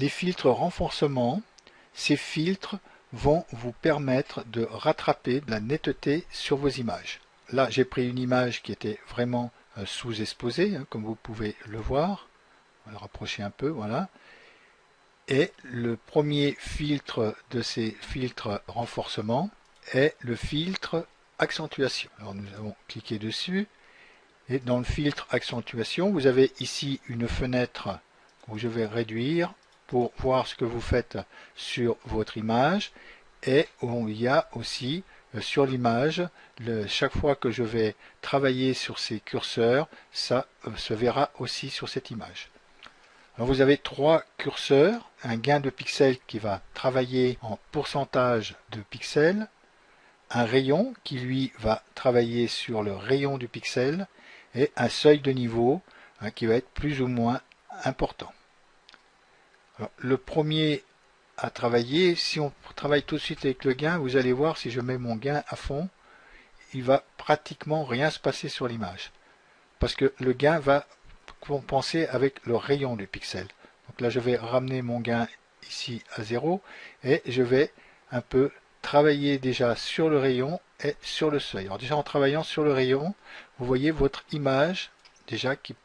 Les filtres renforcement, ces filtres vont vous permettre de rattraper de la netteté sur vos images. Là, j'ai pris une image qui était vraiment sous-exposée, hein, comme vous pouvez le voir. On va le rapprocher un peu, voilà. Et le premier filtre de ces filtres renforcement est le filtre accentuation. Alors nous avons cliqué dessus. Et dans le filtre accentuation, vous avez ici une fenêtre où je vais réduire pour voir ce que vous faites sur votre image. Et où il y a aussi sur l'image, chaque fois que je vais travailler sur ces curseurs, ça se verra aussi sur cette image. Alors vous avez trois curseurs, un gain de pixels qui va travailler en pourcentage de pixels, un rayon qui lui va travailler sur le rayon du pixel et un seuil de niveau qui va être plus ou moins important. Alors, le premier à travailler, si on travaille tout de suite avec le gain, vous allez voir si je mets mon gain à fond, il va pratiquement rien se passer sur l'image. Parce que le gain va compenser avec le rayon du pixel. Donc là je vais ramener mon gain ici à 0 et je vais un peu travailler déjà sur le rayon et sur le seuil. Alors déjà en travaillant sur le rayon, vous voyez votre image déjà qui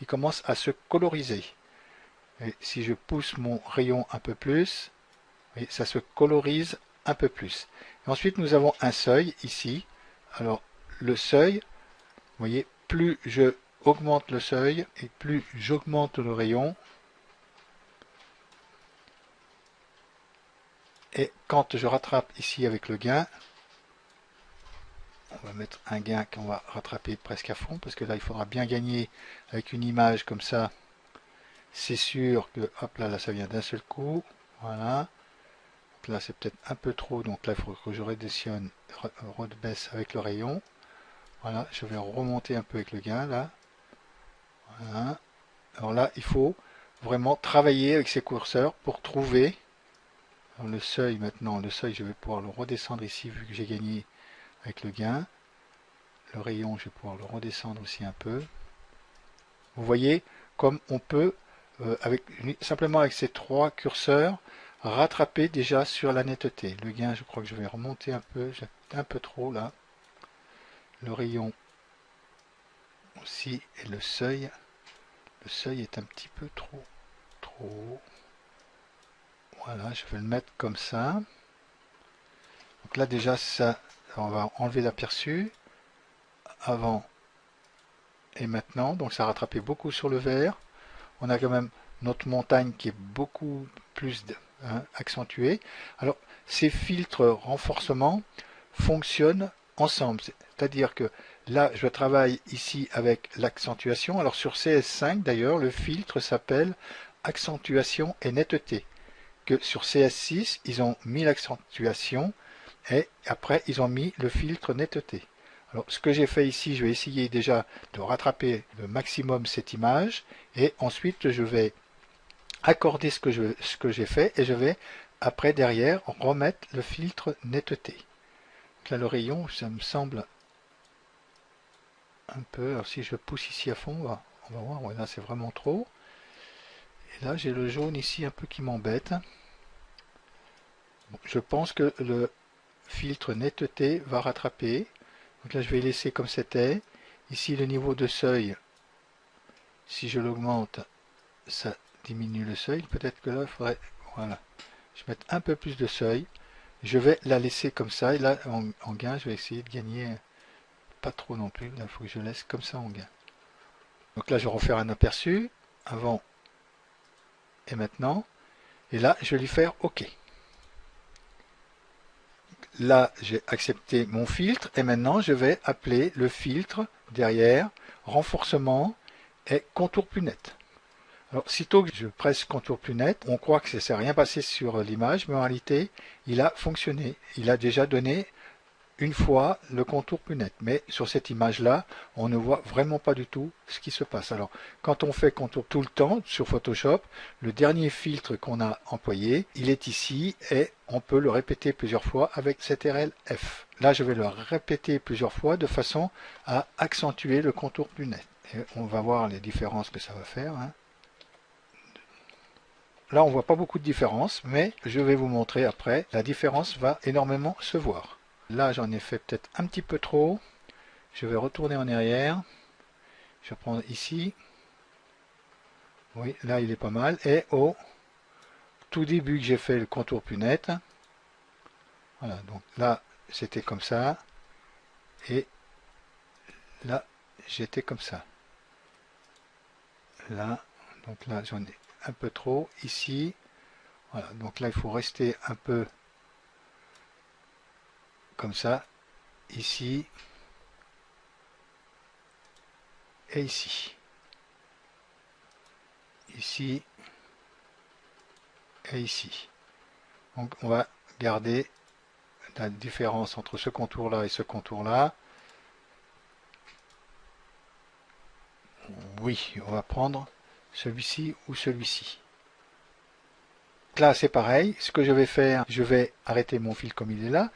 commence à se coloriser. Et si je pousse mon rayon un peu plus, ça se colorise un peu plus. Et ensuite nous avons un seuil ici. Alors le seuil, vous voyez, plus je augmente le seuil et plus j'augmente le rayon. Et quand je rattrape ici avec le gain, on va mettre un gain qu'on va rattraper presque à fond, parce que là il faudra bien gagner avec une image comme ça. C'est sûr que, hop là, ça vient d'un seul coup. Voilà. Donc là c'est peut-être un peu trop, donc là il faut que je rebaisse avec le rayon. Voilà, je vais remonter un peu avec le gain là. Voilà. Alors là, il faut vraiment travailler avec ces curseurs pour trouver. Alors le seuil maintenant, le seuil, je vais pouvoir le redescendre ici vu que j'ai gagné avec le gain. Le rayon, je vais pouvoir le redescendre aussi un peu. Vous voyez comme on peut, simplement avec ces trois curseurs, rattraper déjà sur la netteté. Le gain, je crois que je vais remonter un peu, j'ai un peu trop là. Le rayon aussi et le seuil est un petit peu trop haut. Voilà, je vais le mettre comme ça. Donc là déjà, ça, on va enlever l'aperçu avant et maintenant. Donc ça a rattrapé beaucoup sur le vert. On a quand même notre montagne qui est beaucoup plus accentuée. Alors ces filtres renforcement fonctionnent ensemble. C'est-à-dire que là, je travaille ici avec l'accentuation. Alors sur CS5 d'ailleurs, le filtre s'appelle accentuation et netteté. Que sur CS6, ils ont mis l'accentuation et après ils ont mis le filtre netteté. Alors ce que j'ai fait ici, je vais essayer déjà de rattraper le maximum cette image et ensuite je vais accorder ce que j'ai fait et je vais après derrière remettre le filtre netteté. Donc là le rayon, ça me semble un peu, alors si je pousse ici à fond, on va voir, ouais, là c'est vraiment trop. Et là j'ai le jaune ici un peu qui m'embête. Bon, je pense que le filtre netteté va rattraper. Donc là je vais laisser comme c'était. Ici le niveau de seuil, si je l'augmente, ça diminue le seuil. Peut-être que là il faudrait, voilà, je vais mettre un peu plus de seuil. Je vais la laisser comme ça. Et là en gain, je vais essayer de gagner pas trop non plus. Là il faut que je laisse comme ça en gain. Donc là je vais refaire un aperçu avant et maintenant. Et là je vais lui faire OK. Là, j'ai accepté mon filtre et maintenant je vais appeler le filtre derrière renforcement et contour plus net. Alors, sitôt que je presse contour plus net, on croit que ça ne s'est rien passé sur l'image, mais en réalité, il a fonctionné. Il a déjà donné une fois le contour plus net. Mais sur cette image-là, on ne voit vraiment pas du tout ce qui se passe. Alors, quand on fait contour tout le temps sur Photoshop, le dernier filtre qu'on a employé, il est ici et on peut le répéter plusieurs fois avec CTRL F. Là, je vais le répéter plusieurs fois de façon à accentuer le contour plus net. Et on va voir les différences que ça va faire. là on voit pas beaucoup de différence, mais je vais vous montrer après, la différence va énormément se voir. Là j'en ai fait peut-être un petit peu trop, je vais retourner en arrière, je vais prendre ici, oui là il est pas mal, et au tout début que j'ai fait le contour plus net, voilà, donc là c'était comme ça, et là j'étais comme ça. Là, donc là j'en ai un peu trop, ici, voilà, donc là il faut rester un peu comme ça, ici, et ici. Ici, et ici. Donc on va garder la différence entre ce contour-là et ce contour-là. Oui, on va prendre celui-ci ou celui-ci. Là, c'est pareil. Ce que je vais faire, je vais arrêter mon fil comme il est là.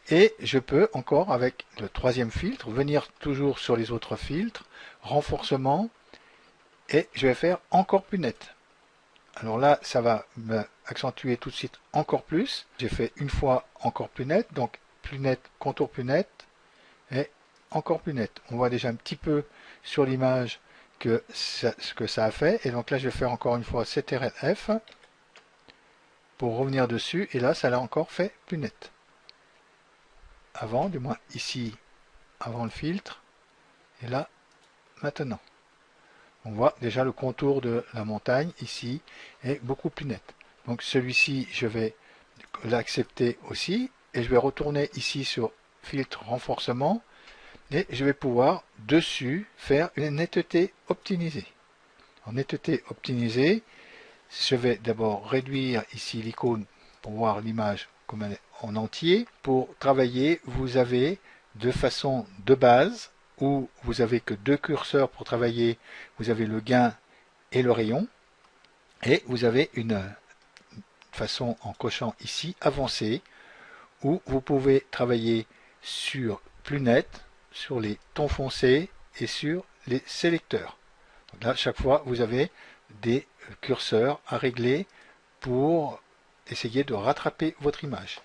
Et je peux encore, avec le troisième filtre, venir toujours sur les autres filtres, renforcement, et je vais faire encore plus net. Alors là, ça va m'accentuer tout de suite encore plus. J'ai fait une fois encore plus net, donc plus net, contour plus net, et encore plus net. On voit déjà un petit peu sur l'image que ce que ça a fait. Et donc là, je vais faire encore une fois CTRL-F pour revenir dessus. Et là, ça l'a encore fait plus net. Avant, du moins ici, avant le filtre. Et là, maintenant. On voit déjà le contour de la montagne ici est beaucoup plus net. Donc celui-ci, je vais l'accepter aussi. Et je vais retourner ici sur filtre renforcement. Et je vais pouvoir dessus faire une netteté optimisée. En netteté optimisée, je vais d'abord réduire ici l'icône pour voir l'image comme elle est en entier. Pour travailler, vous avez de façon de base, où vous avez que deux curseurs pour travailler, vous avez le gain et le rayon, et vous avez une façon en cochant ici avancée, où vous pouvez travailler sur plus net, sur les tons foncés et sur les sélecteurs. Donc là, chaque fois, vous avez des curseurs à régler pour essayer de rattraper votre image.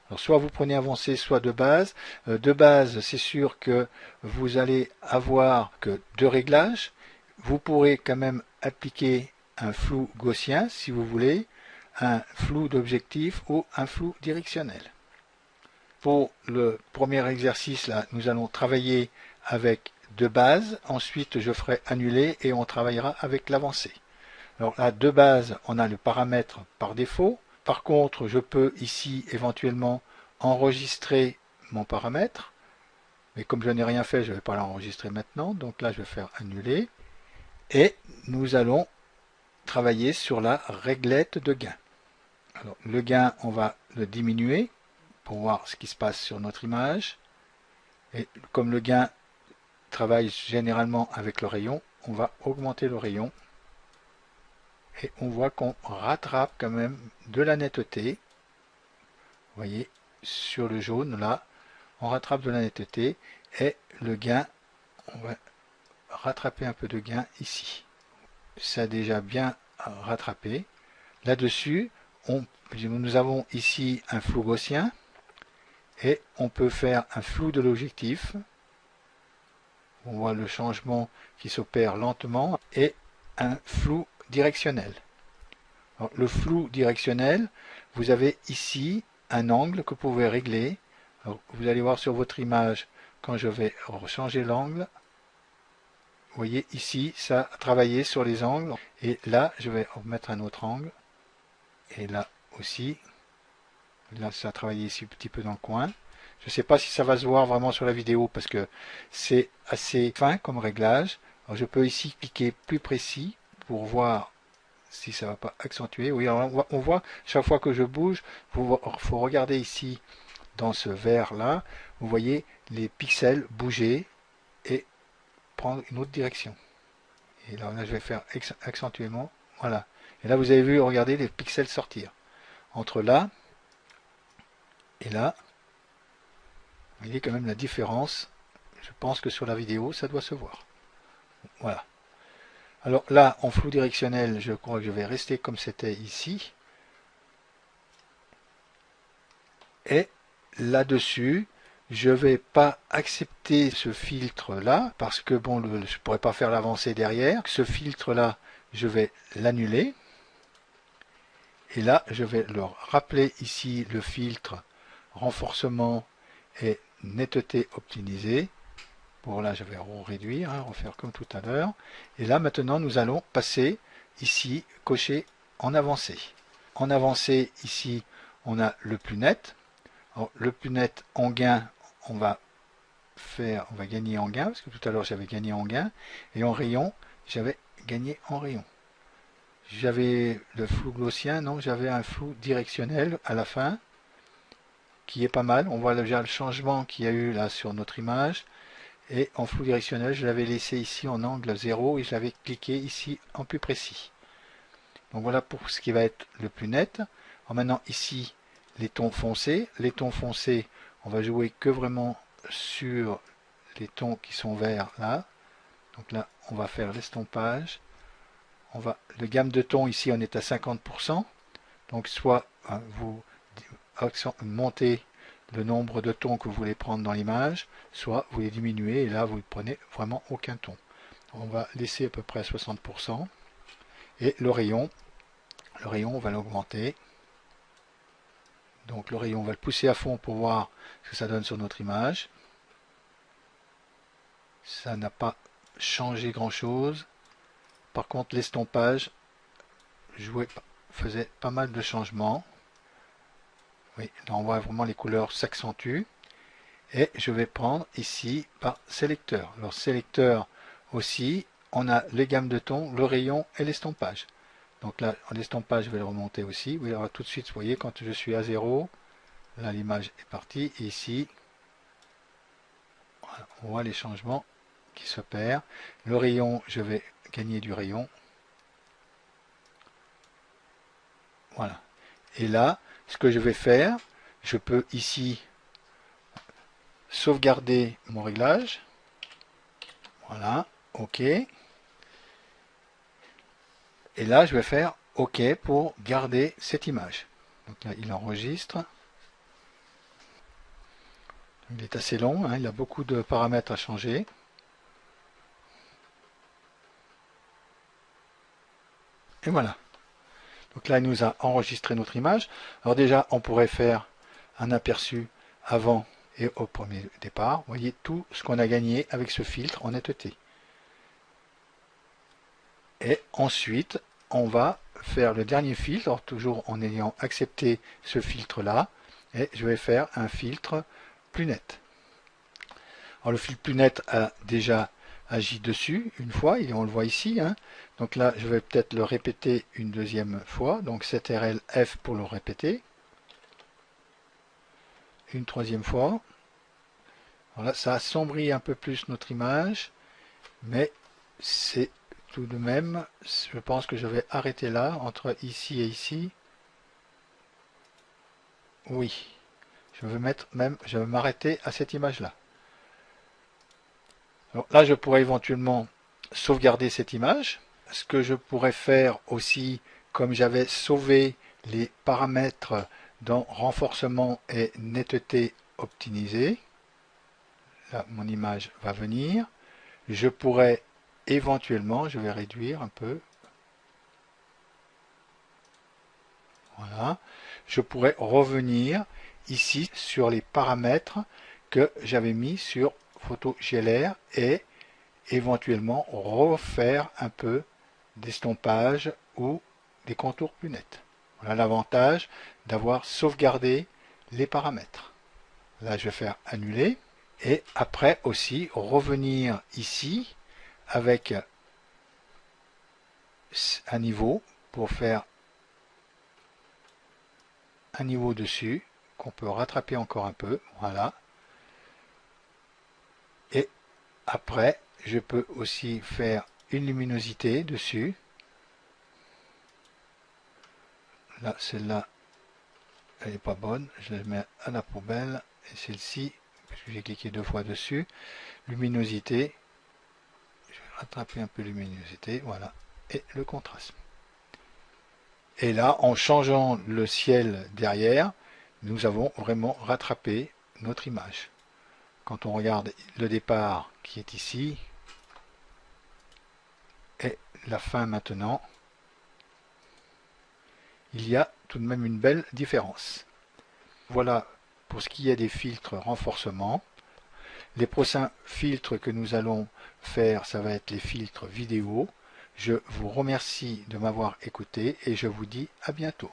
Alors, soit vous prenez avancé, soit de base. De base, c'est sûr que vous allez avoir que deux réglages. Vous pourrez quand même appliquer un flou gaussien si vous voulez, un flou d'objectif ou un flou directionnel. Pour le premier exercice, là, nous allons travailler avec de base. Ensuite, je ferai annuler et on travaillera avec l'avancé. Alors là, de base, on a le paramètre par défaut. Par contre, je peux ici éventuellement enregistrer mon paramètre. Mais comme je n'ai rien fait, je ne vais pas l'enregistrer maintenant. Donc là, je vais faire annuler. Et nous allons travailler sur la réglette de gain. Alors, le gain, on va le diminuer pour voir ce qui se passe sur notre image. Et comme le gain travaille généralement avec le rayon, on va augmenter le rayon. Et on voit qu'on rattrape quand même de la netteté. Vous voyez, sur le jaune, là, on rattrape de la netteté. Et le gain, on va rattraper un peu de gain ici. Ça a déjà bien rattrapé. Là-dessus, nous avons ici un flou gaussien. Et on peut faire un flou de l'objectif. On voit le changement qui s'opère lentement. Et un flou directionnel. Alors, le flou directionnel, vous avez ici un angle que vous pouvez régler. Alors, vous allez voir sur votre image, quand je vais changer l'angle, vous voyez ici, ça a travaillé sur les angles. Et là, je vais mettre un autre angle. Et là aussi. Là, ça a travaillé ici un petit peu dans le coin. Je ne sais pas si ça va se voir vraiment sur la vidéo parce que c'est assez fin comme réglage. Alors, je peux ici cliquer plus précis pour voir si ça ne va pas accentuer. Oui, on voit chaque fois que je bouge, il faut regarder ici dans ce vert là, vous voyez les pixels bouger et prendre une autre direction. Et là, je vais faire accentuellement. Voilà. Et là, vous avez vu, regardez les pixels sortir. Entre là et là, vous voyez quand même la différence. Je pense que sur la vidéo, ça doit se voir. Voilà. Alors là, en flou directionnel, je crois que je vais rester comme c'était ici. Et là-dessus, je vais pas accepter ce filtre là parce que bon, je pourrais pas faire l'avancée derrière. Ce filtre là, je vais l'annuler. Et là, je vais leur rappeler ici le filtre renforcement et netteté optimisée. Bon, là, je vais réduire, refaire comme tout à l'heure. Et là, maintenant, nous allons passer ici, cocher en avancé. En avancé, ici, on a le plus net. Alors, le plus net en gain, on va gagner en gain, parce que tout à l'heure, j'avais gagné en gain. Et en rayon, j'avais gagné en rayon. J'avais le flou gaussien, non, j'avais un flou directionnel à la fin, qui est pas mal. On voit déjà le changement qu'il y a eu là sur notre image. Et en flou directionnel, je l'avais laissé ici en angle 0 et je l'avais cliqué ici en plus précis. Donc voilà pour ce qui va être le plus net. Alors maintenant ici, les tons foncés. Les tons foncés, on va jouer que vraiment sur les tons qui sont verts là. Donc là, on va faire l'estompage. Le gamme de tons ici, on est à 50%. Donc soit vous montez le nombre de tons que vous voulez prendre dans l'image, soit vous les diminuez et là vous ne prenez vraiment aucun ton. On va laisser à peu près à 60%. Et le rayon, on va l'augmenter. Donc le rayon, on va le pousser à fond pour voir ce que ça donne sur notre image. Ça n'a pas changé grand chose. Par contre, l'estompage faisait pas mal de changements. Oui, là on voit vraiment les couleurs s'accentuent. Et je vais prendre ici par sélecteur. Alors sélecteur aussi, on a les gammes de tons, le rayon et l'estompage. Donc là, l'estompage, je vais le remonter aussi. Oui, alors tout de suite, vous voyez, quand je suis à 0, là l'image est partie. Et ici, voilà, on voit les changements qui s'opèrent. Le rayon, je vais gagner du rayon. Voilà. Et là, ce que je vais faire, je peux ici sauvegarder mon réglage. Voilà, OK. Et là, je vais faire OK pour garder cette image. Donc là, il enregistre. Il est assez long, il a beaucoup de paramètres à changer. Et voilà. Donc là, il nous a enregistré notre image. Alors déjà, on pourrait faire un aperçu avant et au premier départ. Vous voyez tout ce qu'on a gagné avec ce filtre en netteté. Et ensuite, on va faire le dernier filtre, alors toujours en ayant accepté ce filtre-là. Et je vais faire un filtre plus net. Alors le filtre plus net a déjà agi dessus une fois, on le voit ici. Donc là, je vais peut-être le répéter une deuxième fois. Donc CTRL F pour le répéter. Une troisième fois. Voilà, ça assombrit un peu plus notre image, mais c'est tout de même, je pense que je vais arrêter là, entre ici et ici. Oui, je vais m'arrêter à cette image-là. Là, je pourrais éventuellement sauvegarder cette image. Ce que je pourrais faire aussi, comme j'avais sauvé les paramètres dans renforcement et netteté optimisée, là, mon image va venir. Je pourrais éventuellement, je vais réduire un peu. Voilà. Je pourrais revenir ici sur les paramètres que j'avais mis sur Photo GLR et éventuellement refaire un peu d'estompage ou des contours plus nets. Voilà l'avantage d'avoir sauvegardé les paramètres. Là, je vais faire annuler et après aussi revenir ici avec un niveau pour faire un niveau dessus qu'on peut rattraper encore un peu. Voilà. Et après, je peux aussi faire une luminosité dessus. Là, celle-là, elle n'est pas bonne. Je la mets à la poubelle. Et celle-ci, puisque j'ai cliqué deux fois dessus, luminosité, je vais attraper un peu la luminosité, voilà, et le contraste. Et là, en changeant le ciel derrière, nous avons vraiment rattrapé notre image. Quand on regarde le départ qui est ici, et la fin maintenant, il y a tout de même une belle différence. Voilà pour ce qui est des filtres renforcement. Les prochains filtres que nous allons faire, ça va être les filtres vidéo. Je vous remercie de m'avoir écouté et je vous dis à bientôt.